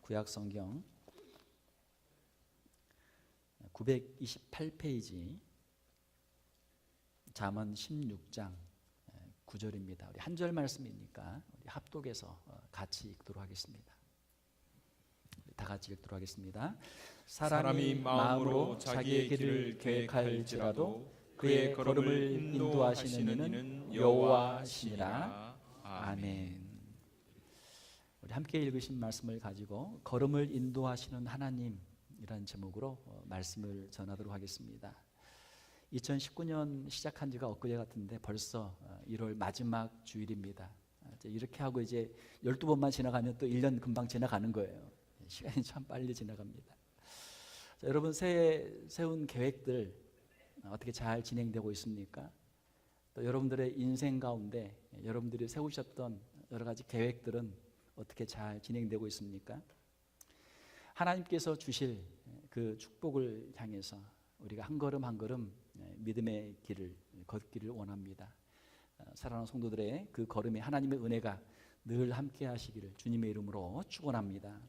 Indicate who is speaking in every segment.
Speaker 1: 구약성경 928페이지 잠언 16장 9절입니다. 우리 한 절 말씀이니까 우리 합독해서 같이 읽도록 하겠습니다. 다 같이 읽도록 하겠습니다. 사람이 마음으로 자기의 길을 계획할지라도 그의 걸음을 인도하시는 이는 여호와시니라. 아멘. 우리 함께 읽으신 말씀을 가지고 걸음을 인도하시는 하나님이라는 제목으로 말씀을 전하도록 하겠습니다. 2019년 시작한 지가 엊그제 같은데 벌써 1월 마지막 주일입니다. 이렇게 하고 이제 12번만 지나가면 또 1년 금방 지나가는 거예요. 시간이 참 빨리 지나갑니다. 자, 여러분 새해 세운 계획들 어떻게 잘 진행되고 있습니까? 또 여러분들의 인생 가운데 여러분들이 세우셨던 여러 가지 계획들은 어떻게 잘 진행되고 있습니까? 하나님께서 주실 그 축복을 향해서 우리가 한 걸음 한 걸음 믿음의 길을 걷기를 원합니다. 사랑하는 성도들의 그 걸음에 하나님의 은혜가 늘 함께 하시기를 주님의 이름으로 축원합니다.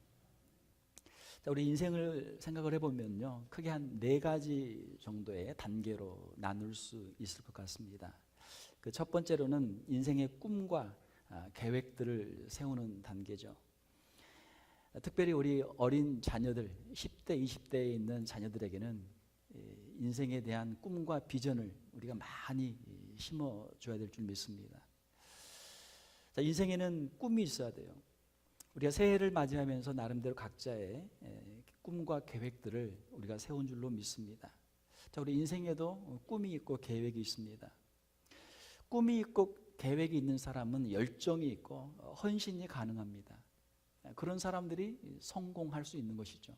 Speaker 1: 자, 우리 인생을 생각을 해보면요, 크게 한 4가지 정도의 단계로 나눌 수 있을 것 같습니다. 그 첫 번째로는 인생의 꿈과 계획들을 세우는 단계죠. 특별히 우리 어린 자녀들, 10대, 20대에 있는 자녀들에게는 인생에 대한 꿈과 비전을 우리가 많이 심어줘야 될 줄 믿습니다. 자, 인생에는 꿈이 있어야 돼요. 우리가 새해를 맞이하면서 나름대로 각자의 꿈과 계획들을 우리가 세운 줄로 믿습니다. 자, 우리 인생에도 꿈이 있고 계획이 있습니다. 꿈이 있고 계획이 있는 사람은 열정이 있고 헌신이 가능합니다. 그런 사람들이 성공할 수 있는 것이죠.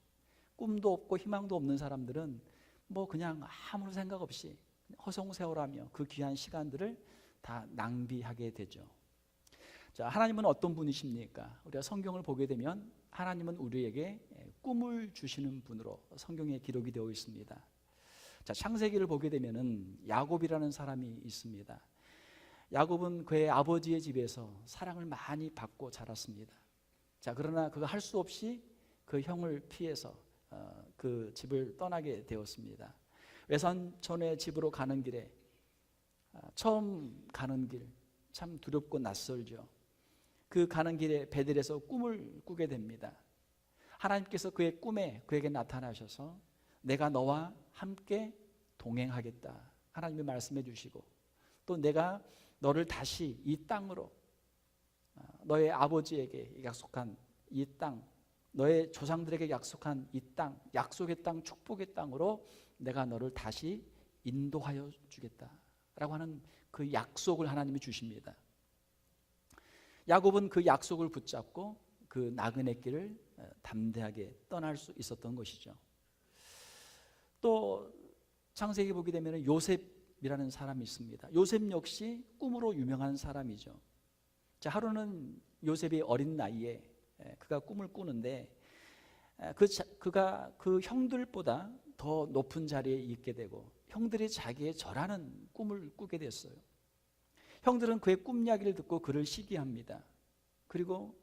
Speaker 1: 꿈도 없고 희망도 없는 사람들은 뭐 그냥 아무런 생각 없이 허송세월하며 그 귀한 시간들을 다 낭비하게 되죠. 자, 하나님은 어떤 분이십니까? 우리가 성경을 보게 되면 하나님은 우리에게 꿈을 주시는 분으로 성경에 기록이 되어 있습니다. 자, 창세기를 보게 되면은 야곱이라는 사람이 있습니다. 야곱은 그의 아버지의 집에서 사랑을 많이 받고 자랐습니다. 자, 그러나 그가 할 수 없이 그 형을 피해서 그 집을 떠나게 되었습니다. 외삼촌의 집으로 가는 길에 처음 가는 길 참 두렵고 낯설죠. 그 가는 길에 베델에서 꿈을 꾸게 됩니다. 하나님께서 그의 꿈에 그에게 나타나셔서 내가 너와 함께 동행하겠다, 하나님이 말씀해 주시고, 또 내가 너를 다시 이 땅으로, 너의 아버지에게 약속한 이 땅, 너의 조상들에게 약속한 이 땅, 약속의 땅, 축복의 땅으로 내가 너를 다시 인도하여 주겠다라고 하는 그 약속을 하나님이 주십니다. 야곱은 그 약속을 붙잡고 그 나그네 길을 담대하게 떠날 수 있었던 것이죠. 또 창세기 보게 되면 요셉이라는 사람이 있습니다. 요셉 역시 꿈으로 유명한 사람이죠. 자, 하루는 요셉이 어린 나이에 그가 꿈을 꾸는데 그가 그 형들보다 더 높은 자리에 있게 되고 형들이 자기의 절하는 꿈을 꾸게 됐어요. 형들은 그의 꿈 이야기를 듣고 그를 시기합니다. 그리고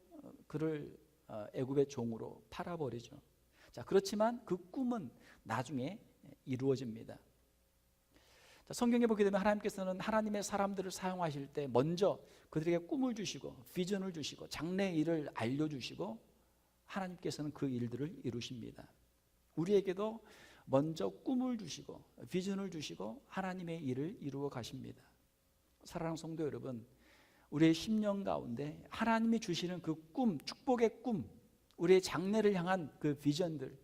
Speaker 1: 그를 애굽의 종으로 팔아버리죠. 자, 그렇지만 그 꿈은 나중에 이루어집니다. 자, 성경에 보게 되면 하나님께서는 하나님의 사람들을 사용하실 때 먼저 그들에게 꿈을 주시고 비전을 주시고 장래의 일을 알려주시고 하나님께서는 그 일들을 이루십니다. 우리에게도 먼저 꿈을 주시고 비전을 주시고 하나님의 일을 이루어 가십니다. 사랑하는 성도 여러분, 우리의 10년 가운데 하나님이 주시는 그 꿈, 축복의 꿈, 우리의 장래를 향한 그 비전들,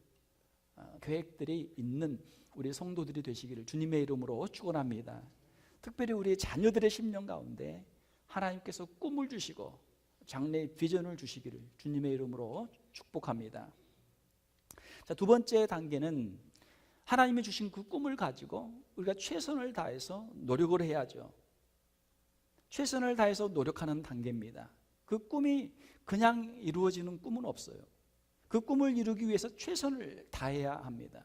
Speaker 1: 계획들이 있는 우리 성도들이 되시기를 주님의 이름으로 축원합니다. 특별히 우리 자녀들의 10년 가운데 하나님께서 꿈을 주시고 장래의 비전을 주시기를 주님의 이름으로 축복합니다. 자, 두 번째 단계는 하나님이 주신 그 꿈을 가지고 우리가 최선을 다해서 노력을 해야죠. 최선을 다해서 노력하는 단계입니다. 그 꿈이 그냥 이루어지는 꿈은 없어요. 그 꿈을 이루기 위해서 최선을 다해야 합니다.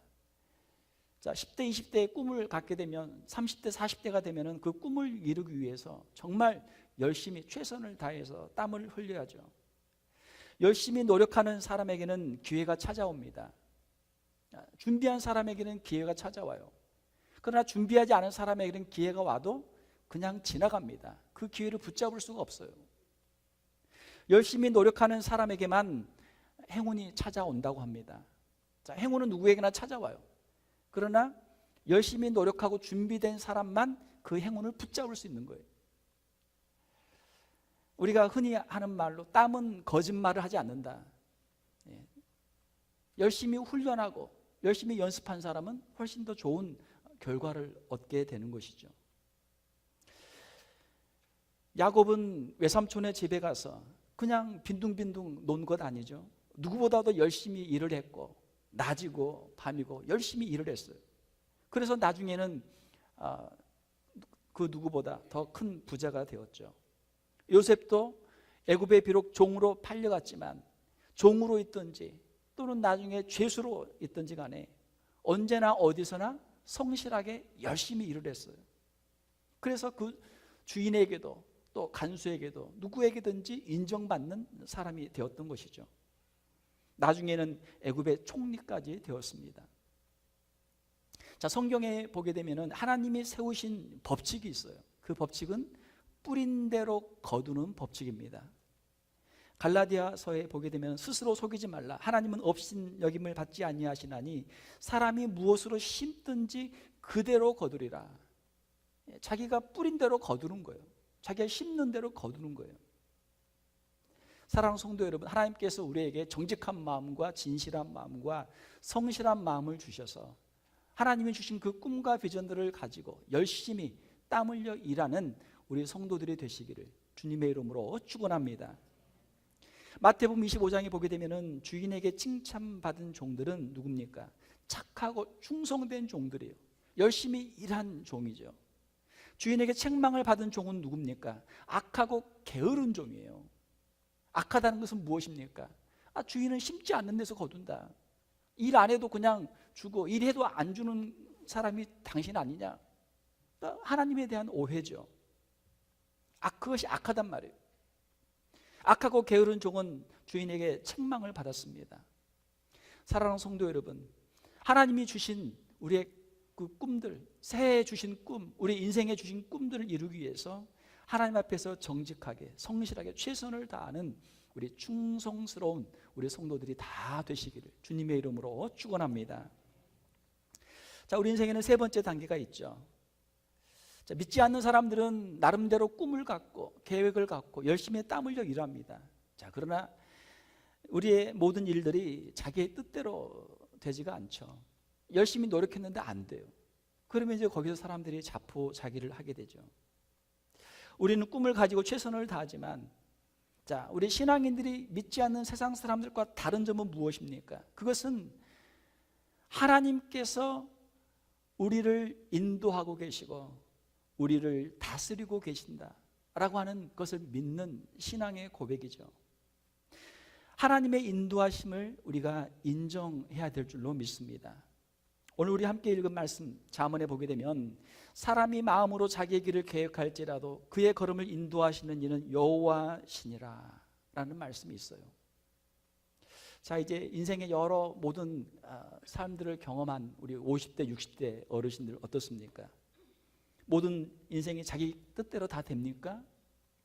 Speaker 1: 자, 10대, 20대의 꿈을 갖게 되면 30대, 40대가 되면 그 꿈을 이루기 위해서 정말 열심히 최선을 다해서 땀을 흘려야죠. 열심히 노력하는 사람에게는 기회가 찾아옵니다. 준비한 사람에게는 기회가 찾아와요. 그러나 준비하지 않은 사람에게는 기회가 와도 그냥 지나갑니다. 그 기회를 붙잡을 수가 없어요. 열심히 노력하는 사람에게만 행운이 찾아온다고 합니다. 자, 행운은 누구에게나 찾아와요. 그러나 열심히 노력하고 준비된 사람만 그 행운을 붙잡을 수 있는 거예요. 우리가 흔히 하는 말로 땀은 거짓말을 하지 않는다. 열심히 훈련하고 열심히 연습한 사람은 훨씬 더 좋은 결과를 얻게 되는 것이죠. 야곱은 외삼촌의 집에 가서 그냥 빈둥빈둥 논 것 아니죠. 누구보다도 열심히 일을 했고 낮이고 밤이고 열심히 일을 했어요. 그래서 나중에는 그 누구보다 더 큰 부자가 되었죠. 요셉도 애굽에 비록 종으로 팔려갔지만 종으로 있든지 또는 나중에 죄수로 있든지 간에 언제나 어디서나 성실하게 열심히 일을 했어요. 그래서 그 주인에게도 또 간수에게도 누구에게든지 인정받는 사람이 되었던 것이죠. 나중에는 애굽의 총리까지 되었습니다. 자, 성경에 보게 되면은 하나님이 세우신 법칙이 있어요. 그 법칙은 뿌린 대로 거두는 법칙입니다. 갈라디아서에 보게 되면 스스로 속이지 말라. 하나님은 업신여김을 받지 아니하시나니 사람이 무엇으로 심든지 그대로 거두리라. 자기가 뿌린 대로 거두는 거예요. 자기가 심는 대로 거두는 거예요. 사랑하는 성도 여러분, 하나님께서 우리에게 정직한 마음과 진실한 마음과 성실한 마음을 주셔서 하나님이 주신 그 꿈과 비전들을 가지고 열심히 땀 흘려 일하는 우리 성도들이 되시기를 주님의 이름으로 축원합니다. 마태복음 25장에 보게 되면은 주인에게 칭찬받은 종들은 누굽니까? 착하고 충성된 종들이에요. 열심히 일한 종이죠. 주인에게 책망을 받은 종은 누굽니까? 악하고 게으른 종이에요. 악하다는 것은 무엇입니까? 주인은 심지 않는 데서 거둔다. 일 안 해도 그냥 주고 일해도 안 주는 사람이 당신 아니냐? 하나님에 대한 오해죠. 그것이 악하단 말이에요. 악하고 게으른 종은 주인에게 책망을 받았습니다. 사랑하는 성도 여러분, 하나님이 주신 우리의 그 꿈들, 새해 주신 꿈, 우리 인생에 주신 꿈들을 이루기 위해서 하나님 앞에서 정직하게 성실하게 최선을 다하는 우리 충성스러운 우리 성도들이 다 되시기를 주님의 이름으로 축원합니다. 자, 우리 인생에는 세 번째 단계가 있죠. 자, 믿지 않는 사람들은 나름대로 꿈을 갖고 계획을 갖고 열심히 땀 흘려 일합니다. 자, 그러나 우리의 모든 일들이 자기의 뜻대로 되지가 않죠. 열심히 노력했는데 안 돼요. 그러면 이제 거기서 사람들이 자포자기를 하게 되죠. 우리는 꿈을 가지고 최선을 다하지만, 자, 우리 신앙인들이 믿지 않는 세상 사람들과 다른 점은 무엇입니까? 그것은 하나님께서 우리를 인도하고 계시고 우리를 다스리고 계신다라고 하는 것을 믿는 신앙의 고백이죠. 하나님의 인도하심을 우리가 인정해야 될 줄로 믿습니다. 오늘 우리 함께 읽은 말씀 잠언에 보게 되면 사람이 마음으로 자기의 길을 계획할지라도 그의 걸음을 인도하시는 이는 여호와시니라 라는 말씀이 있어요. 자, 이제 인생의 여러 모든 삶들을 경험한 우리 50대 60대 어르신들 어떻습니까? 모든 인생이 자기 뜻대로 다 됩니까?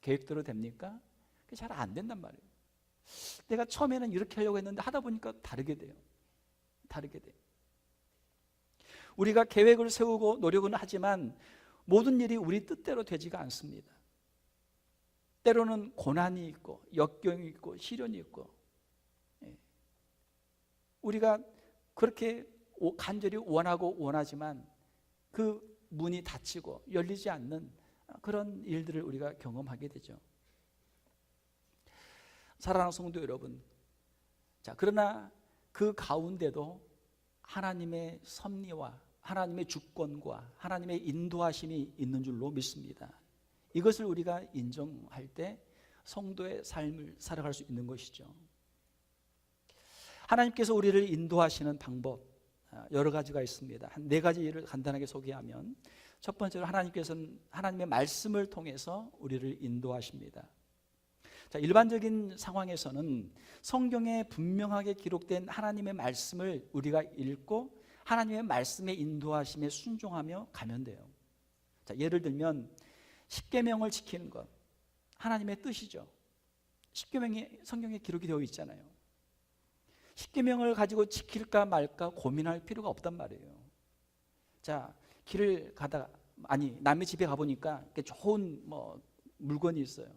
Speaker 1: 계획대로 됩니까? 그게 잘 안 된단 말이에요. 내가 처음에는 이렇게 하려고 했는데 하다 보니까 다르게 돼요. 다르게 돼요. 우리가 계획을 세우고 노력은 하지만 모든 일이 우리 뜻대로 되지가 않습니다. 때로는 고난이 있고 역경이 있고 시련이 있고, 우리가 그렇게 간절히 원하고 원하지만 그 문이 닫히고 열리지 않는 그런 일들을 우리가 경험하게 되죠. 사랑하는 성도 여러분, 자, 그러나 그 가운데도 하나님의 섭리와 하나님의 주권과 하나님의 인도하심이 있는 줄로 믿습니다. 이것을 우리가 인정할 때 성도의 삶을 살아갈 수 있는 것이죠. 하나님께서 우리를 인도하시는 방법 여러 가지가 있습니다. 한 4가지를 간단하게 소개하면, 첫 번째로 하나님께서는 하나님의 말씀을 통해서 우리를 인도하십니다. 자, 일반적인 상황에서는 성경에 분명하게 기록된 하나님의 말씀을 우리가 읽고 하나님의 말씀의 인도하심에 순종하며 가면 돼요. 자, 예를 들면 십계명을 지키는 것, 하나님의 뜻이죠. 십계명이 성경에 기록이 되어 있잖아요. 십계명을 가지고 지킬까 말까 고민할 필요가 없단 말이에요. 자, 길을 가다가 남의 집에 가보니까 좋은 물건이 있어요.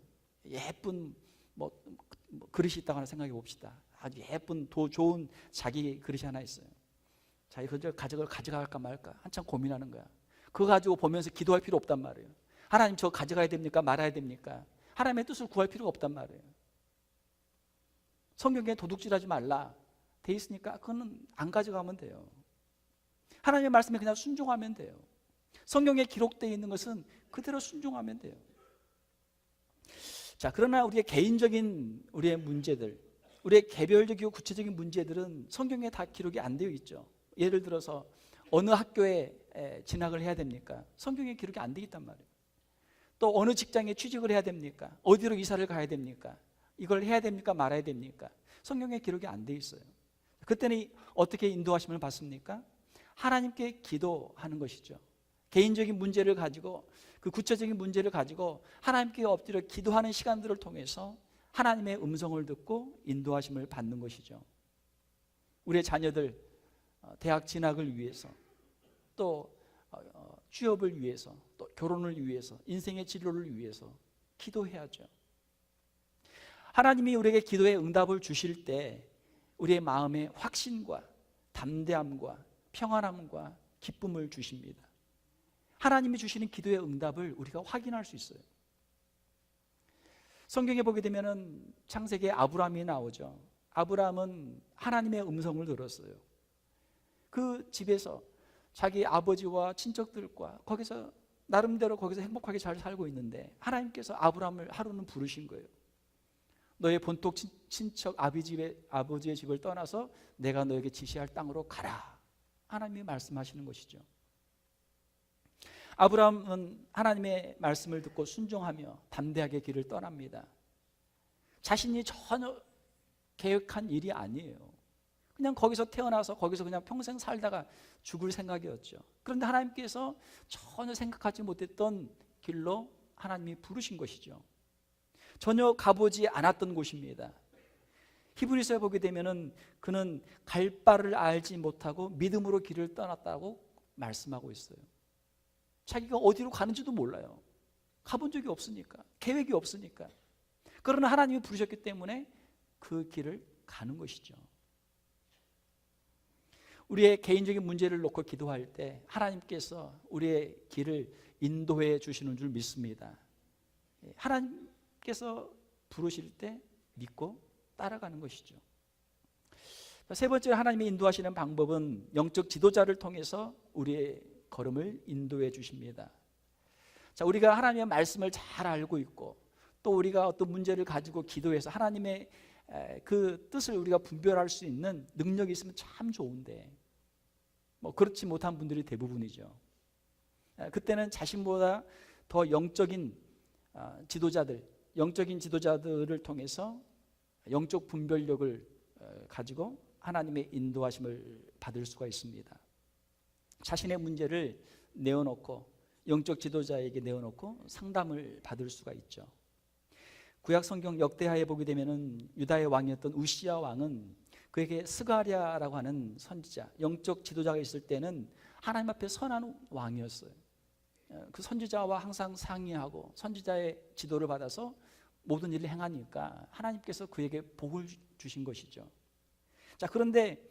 Speaker 1: 예쁜 그릇이 있다고 하나 생각해 봅시다. 아주 예쁜 좋은 자기 그릇이 하나 있어요. 자, 이걸 가져갈까 말까 한참 고민하는 거야. 그거 가지고 보면서 기도할 필요 없단 말이에요. 하나님, 저 가져가야 됩니까? 말아야 됩니까? 하나님의 뜻을 구할 필요가 없단 말이에요. 성경에 도둑질하지 말라 돼 있으니까 그거는 안 가져가면 돼요. 하나님의 말씀에 그냥 순종하면 돼요. 성경에 기록되어 있는 것은 그대로 순종하면 돼요. 자, 그러나 우리의 개인적인 우리의 문제들, 우리의 개별적이고 구체적인 문제들은 성경에 다 기록이 안 되어 있죠. 예를 들어서 어느 학교에 진학을 해야 됩니까? 성경에 기록이 안 되어 있단 말이에요. 또 어느 직장에 취직을 해야 됩니까? 어디로 이사를 가야 됩니까? 이걸 해야 됩니까? 말아야 됩니까? 성경에 기록이 안 되어 있어요. 그때는 어떻게 인도하심을 받습니까? 하나님께 기도하는 것이죠. 개인적인 문제를 가지고, 그 구체적인 문제를 가지고 하나님께 엎드려 기도하는 시간들을 통해서 하나님의 음성을 듣고 인도하심을 받는 것이죠. 우리의 자녀들 대학 진학을 위해서, 또 취업을 위해서, 또 결혼을 위해서, 인생의 진로를 위해서 기도해야죠. 하나님이 우리에게 기도의 응답을 주실 때 우리의 마음에 확신과 담대함과 평안함과 기쁨을 주십니다. 하나님이 주시는 기도의 응답을 우리가 확인할 수 있어요. 성경에 보게 되면 창세기에 아브라함이 나오죠. 아브라함은 하나님의 음성을 들었어요. 그 집에서 자기 아버지와 친척들과 거기서 나름대로 거기서 행복하게 잘 살고 있는데 하나님께서 아브라함을 하루는 부르신 거예요. 너의 본토 친척 아버지의 집을 떠나서 내가 너에게 지시할 땅으로 가라. 하나님이 말씀하시는 것이죠. 아브라함은 하나님의 말씀을 듣고 순종하며 담대하게 길을 떠납니다. 자신이 전혀 계획한 일이 아니에요. 그냥 거기서 태어나서 거기서 그냥 평생 살다가 죽을 생각이었죠. 그런데 하나님께서 전혀 생각하지 못했던 길로 하나님이 부르신 것이죠. 전혀 가보지 않았던 곳입니다. 히브리서에 보게 되면은 그는 갈 바를 알지 못하고 믿음으로 길을 떠났다고 말씀하고 있어요. 자기가 어디로 가는지도 몰라요. 가본 적이 없으니까, 계획이 없으니까. 그러나 하나님이 부르셨기 때문에 그 길을 가는 것이죠. 우리의 개인적인 문제를 놓고 기도할 때 하나님께서 우리의 길을 인도해 주시는 줄 믿습니다. 하나님께서 부르실 때 믿고 따라가는 것이죠. 세 번째로 하나님이 인도하시는 방법은 영적 지도자를 통해서 우리의 걸음을 인도해 주십니다. 자, 우리가 하나님의 말씀을 잘 알고 있고 또 우리가 어떤 문제를 가지고 기도해서 하나님의 그 뜻을 우리가 분별할 수 있는 능력이 있으면 참 좋은데 그렇지 못한 분들이 대부분이죠. 그때는 자신보다 더 영적인 지도자들을 통해서 영적 분별력을 가지고 하나님의 인도하심을 받을 수가 있습니다. 자신의 문제를 내어놓고 영적 지도자에게 내어놓고 상담을 받을 수가 있죠. 구약 성경 역대하에 보게 되면은 유다의 왕이었던 우시야 왕은 그에게 스가랴라고 하는 선지자, 영적 지도자가 있을 때는 하나님 앞에 선한 왕이었어요. 그 선지자와 항상 상의하고 선지자의 지도를 받아서 모든 일을 행하니까 하나님께서 그에게 복을 주신 것이죠. 자, 그런데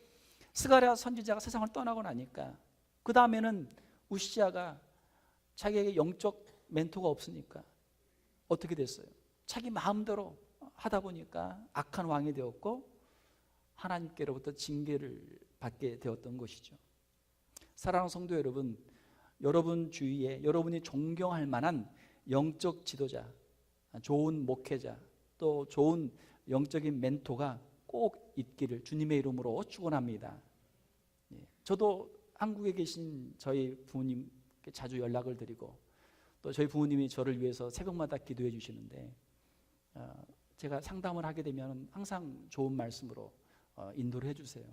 Speaker 1: 스가랴 선지자가 세상을 떠나고 나니까 그 다음에는 우시야가 자기에게 영적 멘토가 없으니까 어떻게 됐어요? 자기 마음대로 하다 보니까 악한 왕이 되었고 하나님께로부터 징계를 받게 되었던 것이죠. 사랑하는 성도 여러분, 여러분 주위에 여러분이 존경할 만한 영적 지도자, 좋은 목회자, 또 좋은 영적인 멘토가 꼭 있기를 주님의 이름으로 축원합니다. 저도 한국에 계신 저희 부모님께 자주 연락을 드리고 또 저희 부모님이 저를 위해서 새벽마다 기도해 주시는데 제가 상담을 하게 되면 항상 좋은 말씀으로 인도를 해주세요.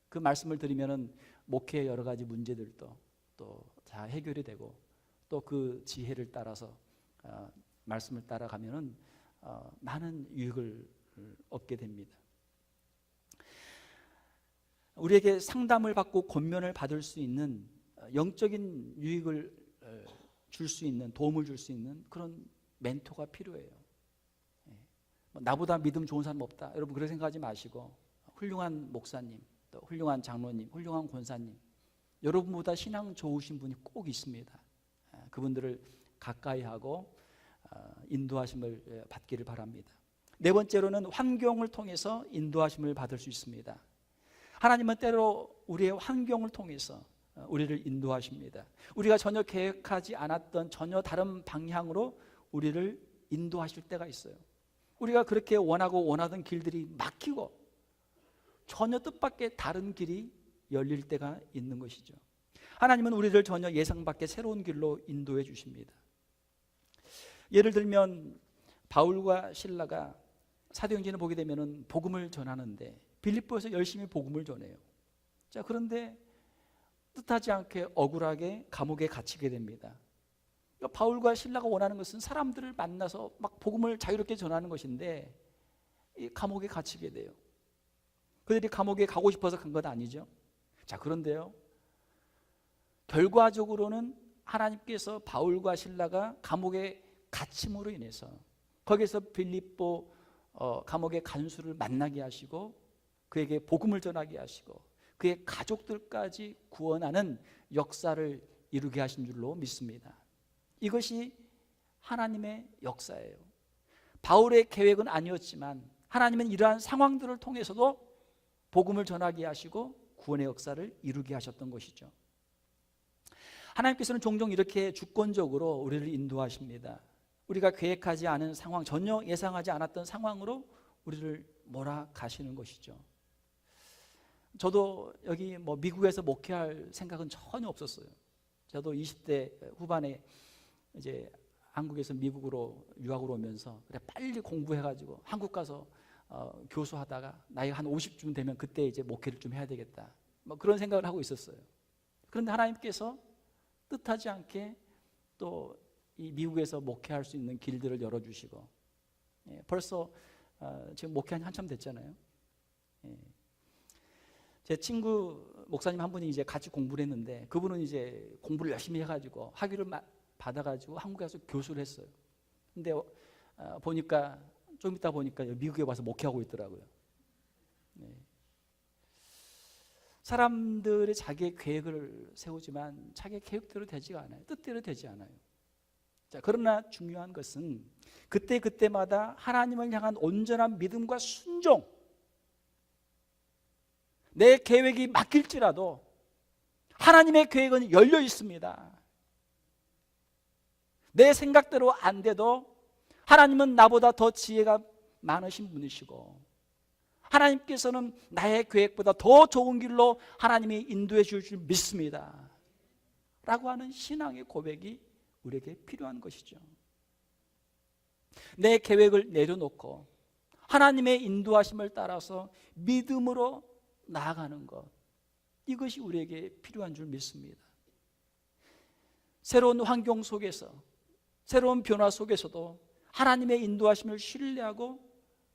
Speaker 1: 그 말씀을 들으면 목회의 여러 가지 문제들도 또 다 해결이 되고, 또 그 지혜를 따라서 말씀을 따라가면 많은 유익을 얻게 됩니다. 우리에게 상담을 받고 권면을 받을 수 있는 영적인 유익을 줄 수 있는, 도움을 줄 수 있는 그런 멘토가 필요해요. 나보다 믿음 좋은 사람 없다, 여러분 그렇게 생각하지 마시고, 훌륭한 목사님, 또 훌륭한 장로님, 훌륭한 권사님, 여러분보다 신앙 좋으신 분이 꼭 있습니다. 그분들을 가까이 하고 인도하심을 받기를 바랍니다. 네 번째로는 환경을 통해서 인도하심을 받을 수 있습니다. 하나님은 때로 우리의 환경을 통해서 우리를 인도하십니다. 우리가 전혀 계획하지 않았던 전혀 다른 방향으로 우리를 인도하실 때가 있어요. 우리가 그렇게 원하던 길들이 막히고 전혀 뜻밖의 다른 길이 열릴 때가 있는 것이죠. 하나님은 우리를 전혀 예상 밖의 새로운 길로 인도해 주십니다. 예를 들면 바울과 실라가 사도행전을 보게 되면 복음을 전하는데 빌립보에서 열심히 복음을 전해요. 자, 그런데 뜻하지 않게 억울하게 감옥에 갇히게 됩니다. 그러니까 바울과 실라가 원하는 것은 사람들을 만나서 막 복음을 자유롭게 전하는 것인데 이 감옥에 갇히게 돼요. 그들이 감옥에 가고 싶어서 간 건 아니죠. 자, 그런데요, 결과적으로는 하나님께서 바울과 실라가 감옥에 갇힘으로 인해서 거기서 빌립보 감옥의 간수를 만나게 하시고 그에게 복음을 전하게 하시고 그의 가족들까지 구원하는 역사를 이루게 하신 줄로 믿습니다. 이것이 하나님의 역사예요. 바울의 계획은 아니었지만 하나님은 이러한 상황들을 통해서도 복음을 전하게 하시고 구원의 역사를 이루게 하셨던 것이죠. 하나님께서는 종종 이렇게 주권적으로 우리를 인도하십니다. 우리가 계획하지 않은 상황, 전혀 예상하지 않았던 상황으로 우리를 몰아가시는 것이죠. 저도 여기 미국에서 목회할 생각은 전혀 없었어요. 저도 20대 후반에 이제 한국에서 미국으로 유학으로 오면서 그래 빨리 공부해가지고 한국 가서 교수하다가 나이가 한 50쯤 되면 그때 이제 목회를 좀 해야 되겠다, 그런 생각을 하고 있었어요. 그런데 하나님께서 뜻하지 않게 또 이 미국에서 목회할 수 있는 길들을 열어주시고, 벌써 지금 목회한 지 한참 됐잖아요. 제 친구 목사님 한 분이 이제 같이 공부를 했는데 그분은 이제 공부를 열심히 해가지고 학위를 받아가지고 한국에 가서 교수를 했어요. 근데 보니까 좀 이따 보니까 미국에 와서 목회하고 있더라고요. 사람들이 자기의 계획을 세우지만 자기의 계획대로 되지가 않아요. 뜻대로 되지 않아요. 자, 그러나 중요한 것은 그때마다 하나님을 향한 온전한 믿음과 순종, 내 계획이 막힐지라도 하나님의 계획은 열려 있습니다. 내 생각대로 안 돼도 하나님은 나보다 더 지혜가 많으신 분이시고 하나님께서는 나의 계획보다 더 좋은 길로 하나님이 인도해 줄 줄 믿습니다 라고 하는 신앙의 고백이 우리에게 필요한 것이죠. 내 계획을 내려놓고 하나님의 인도하심을 따라서 믿음으로 나아가는 것, 이것이 우리에게 필요한 줄 믿습니다. 새로운 환경 속에서, 새로운 변화 속에서도 하나님의 인도하심을 신뢰하고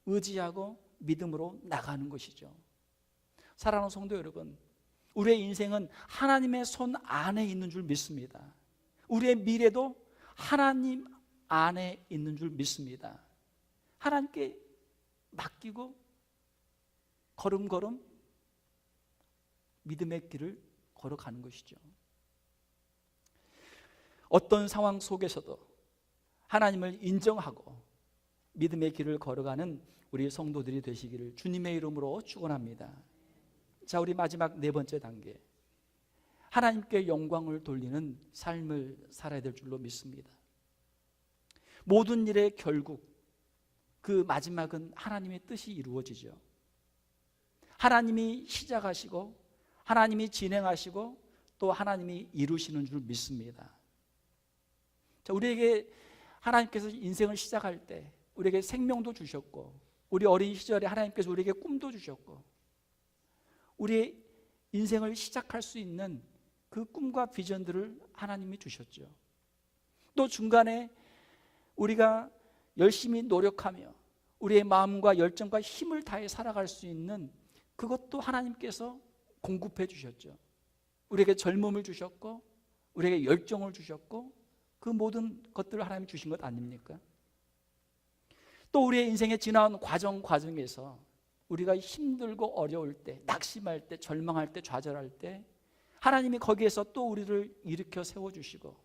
Speaker 1: 의지하고 믿음으로 나가는 것이죠. 사랑하는 성도 여러분, 우리의 인생은 하나님의 손 안에 있는 줄 믿습니다. 우리의 미래도 하나님 안에 있는 줄 믿습니다. 하나님께 맡기고 걸음걸음 믿음의 길을 걸어가는 것이죠. 어떤 상황 속에서도 하나님을 인정하고 믿음의 길을 걸어가는 우리 성도들이 되시기를 주님의 이름으로 축원합니다. 자, 우리 마지막 네 번째 단계, 하나님께 영광을 돌리는 삶을 살아야 될 줄로 믿습니다. 모든 일의 결국, 그 마지막은 하나님의 뜻이 이루어지죠. 하나님이 시작하시고 하나님이 진행하시고 또 하나님이 이루시는 줄 믿습니다. 자, 우리에게 하나님께서 인생을 시작할 때 우리에게 생명도 주셨고, 우리 어린 시절에 하나님께서 우리에게 꿈도 주셨고, 우리의 인생을 시작할 수 있는 그 꿈과 비전들을 하나님이 주셨죠. 또 중간에 우리가 열심히 노력하며 우리의 마음과 열정과 힘을 다해 살아갈 수 있는 그것도 하나님께서 공급해 주셨죠. 우리에게 젊음을 주셨고, 우리에게 열정을 주셨고, 그 모든 것들을 하나님이 주신 것 아닙니까? 또 우리의 인생에 지나온 과정에서 우리가 힘들고 어려울 때, 낙심할 때, 절망할 때, 좌절할 때 하나님이 거기에서 또 우리를 일으켜 세워주시고,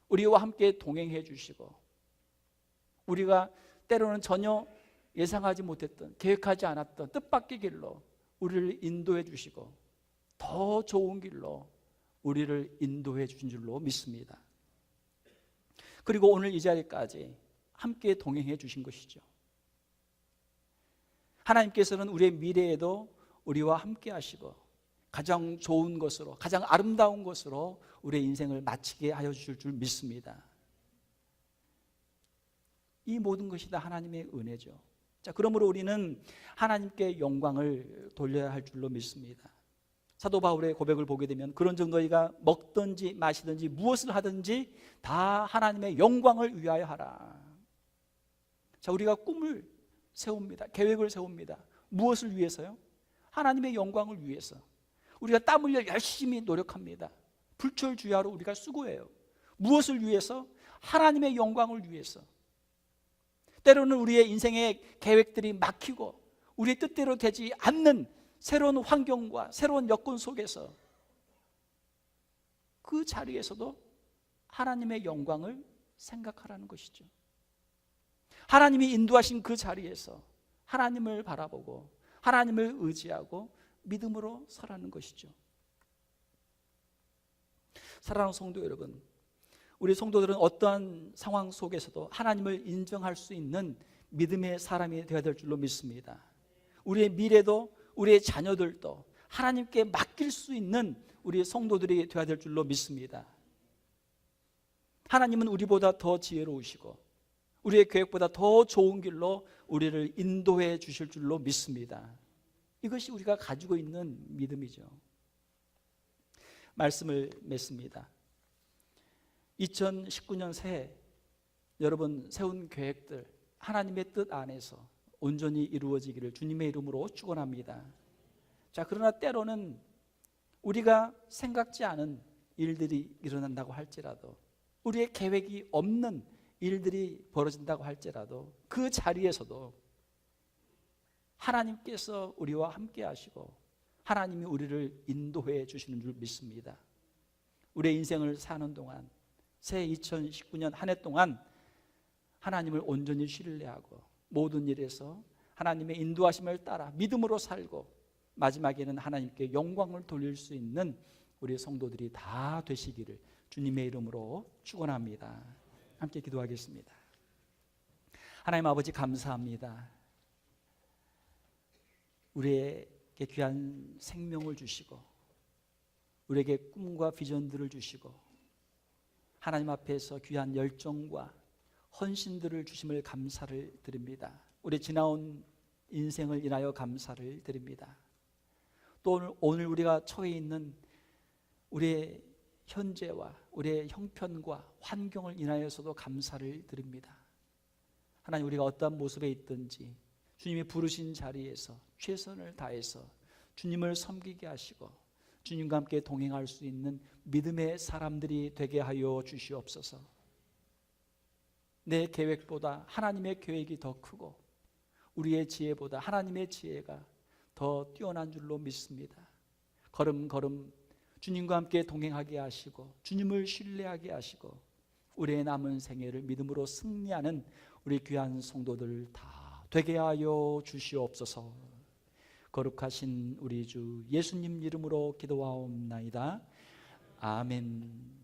Speaker 1: 우리와 함께 동행해 주시고, 우리가 때로는 전혀 예상하지 못했던, 계획하지 않았던 뜻밖의 길로 우리를 인도해 주시고, 더 좋은 길로 우리를 인도해 주신 줄로 믿습니다. 그리고 오늘 이 자리까지 함께 동행해 주신 것이죠. 하나님께서는 우리의 미래에도 우리와 함께 하시고, 가장 좋은 것으로, 가장 아름다운 것으로 우리의 인생을 마치게 하여 주실 줄 믿습니다. 이 모든 것이 다 하나님의 은혜죠. 자, 그러므로 우리는 하나님께 영광을 돌려야 할 줄로 믿습니다. 사도 바울의 고백을 보게 되면, 그런즉 너희가 먹든지 마시든지 무엇을 하든지 다 하나님의 영광을 위하여 하라. 자, 우리가 꿈을 세웁니다. 계획을 세웁니다. 무엇을 위해서요? 하나님의 영광을 위해서. 우리가 땀 흘려 열심히 노력합니다. 불철주야로 우리가 수고해요. 무엇을 위해서? 하나님의 영광을 위해서. 때로는 우리의 인생의 계획들이 막히고 우리의 뜻대로 되지 않는 새로운 환경과 새로운 여건 속에서, 그 자리에서도 하나님의 영광을 생각하라는 것이죠. 하나님이 인도하신 그 자리에서 하나님을 바라보고 하나님을 의지하고 믿음으로 서라는 것이죠. 사랑하는 성도 여러분, 우리 성도들은 어떠한 상황 속에서도 하나님을 인정할 수 있는 믿음의 사람이 되어야 될 줄로 믿습니다. 우리의 미래도 우리의 자녀들도 하나님께 맡길 수 있는 우리 성도들이 되어야 될 줄로 믿습니다. 하나님은 우리보다 더 지혜로우시고 우리의 계획보다 더 좋은 길로 우리를 인도해 주실 줄로 믿습니다. 이것이 우리가 가지고 있는 믿음이죠. 말씀을 맺습니다. 2019년 새해 여러분 세운 계획들 하나님의 뜻 안에서 온전히 이루어지기를 주님의 이름으로 축원합니다. 자, 그러나 때로는 우리가 생각지 않은 일들이 일어난다고 할지라도, 우리의 계획이 없는 일들이 벌어진다고 할지라도, 그 자리에서도 하나님께서 우리와 함께 하시고 하나님이 우리를 인도해 주시는 줄 믿습니다. 우리의 인생을 사는 동안, 새 2019년 한 해 동안 하나님을 온전히 신뢰하고 모든 일에서 하나님의 인도하심을 따라 믿음으로 살고 마지막에는 하나님께 영광을 돌릴 수 있는 우리 성도들이 다 되시기를 주님의 이름으로 축원합니다. 함께 기도하겠습니다. 하나님 아버지, 감사합니다. 우리에게 귀한 생명을 주시고 우리에게 꿈과 비전들을 주시고 하나님 앞에서 귀한 열정과 헌신들을 주심을 감사를 드립니다. 우리 지나온 인생을 인하여 감사를 드립니다. 또 오늘 우리가 처해 있는 우리의 현재와 우리의 형편과 환경을 인하여서도 감사를 드립니다. 하나님, 우리가 어떠한 모습에 있든지 주님이 부르신 자리에서 최선을 다해서 주님을 섬기게 하시고 주님과 함께 동행할 수 있는 믿음의 사람들이 되게 하여 주시옵소서. 내 계획보다 하나님의 계획이 더 크고 우리의 지혜보다 하나님의 지혜가 더 뛰어난 줄로 믿습니다. 걸음걸음 주님과 함께 동행하게 하시고 주님을 신뢰하게 하시고 우리의 남은 생애를 믿음으로 승리하는 우리 귀한 성도들 다 되게 하여 주시옵소서. 거룩하신 우리 주 예수님 이름으로 기도하옵나이다. 아멘.